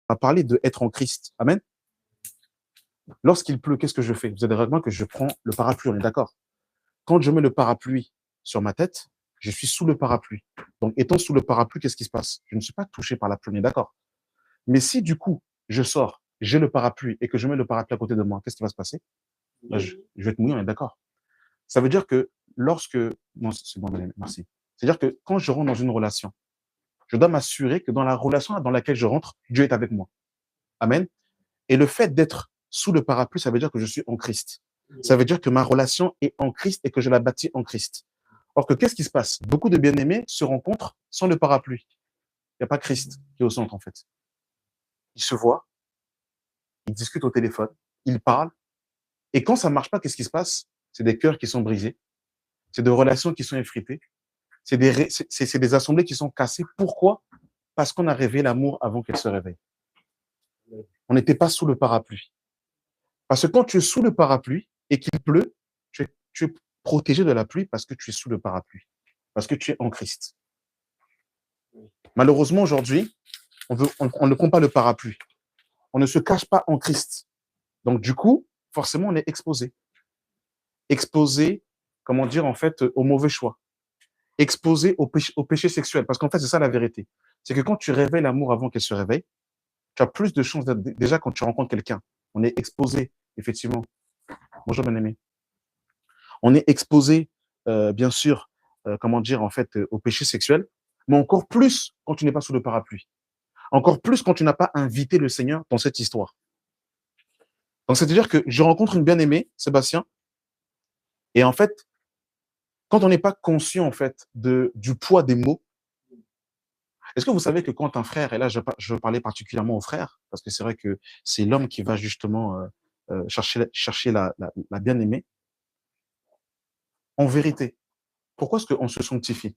a parlé de être en Christ. Amen. Lorsqu'il pleut, qu'est-ce que je fais? Vous avez remarqué que je prends le parapluie, on est d'accord? Quand je mets le parapluie sur ma tête, je suis sous le parapluie. Donc, étant sous le parapluie, qu'est-ce qui se passe? Je ne suis pas touché par la pluie, on est d'accord? Mais si du coup, je sors, j'ai le parapluie et que je mets le parapluie à côté de moi, qu'est-ce qui va se passer? Là, je vais être mouillé, on est d'accord? Ça veut dire que lorsque... Non, c'est bon, merci. C'est-à-dire que quand je rentre dans une relation, je dois m'assurer que dans la relation dans laquelle je rentre, Dieu est avec moi. Amen. Et le fait d'être sous le parapluie, ça veut dire que je suis en Christ. Ça veut dire que ma relation est en Christ et que je la bâtis en Christ. Or que qu'est-ce qui se passe? Beaucoup de bien-aimés se rencontrent sans le parapluie. Il n'y a pas Christ qui est au centre, en fait. Ils se voient, ils discutent au téléphone, ils parlent. Et quand ça ne marche pas, qu'est-ce qui se passe? C'est des cœurs qui sont brisés. C'est des relations qui sont effritées. C'est des assemblées qui sont cassées. Pourquoi? Parce qu'on a rêvé l'amour avant qu'elle se réveille. On n'était pas sous le parapluie. Parce que quand tu es sous le parapluie et qu'il pleut, tu es protégé de la pluie parce que tu es sous le parapluie. Parce que tu es en Christ. Malheureusement, aujourd'hui, on ne prend pas le parapluie. On ne se cache pas en Christ. Donc, du coup, forcément, on est exposé. Exposé, comment dire, en fait, au mauvais choix. Exposé au péché sexuel. Parce qu'en fait, c'est ça la vérité. C'est que quand tu réveilles l'amour avant qu'elle se réveille, tu as plus de chances d'être, déjà quand tu rencontres quelqu'un, on est exposé, effectivement. Bonjour, bien-aimé. On est exposé, bien sûr, comment dire, en fait, au péché sexuel, mais encore plus quand tu n'es pas sous le parapluie. Encore plus quand tu n'as pas invité le Seigneur dans cette histoire. Donc, c'est-à-dire que je rencontre une bien-aimée, Sébastien, et en fait, quand on n'est pas conscient, en fait, du poids des mots, est-ce que vous savez que quand un frère, et là, je veux parler particulièrement aux frères, parce que c'est vrai que c'est l'homme qui va justement chercher la bien-aimée, en vérité, pourquoi est-ce qu'on se sanctifie?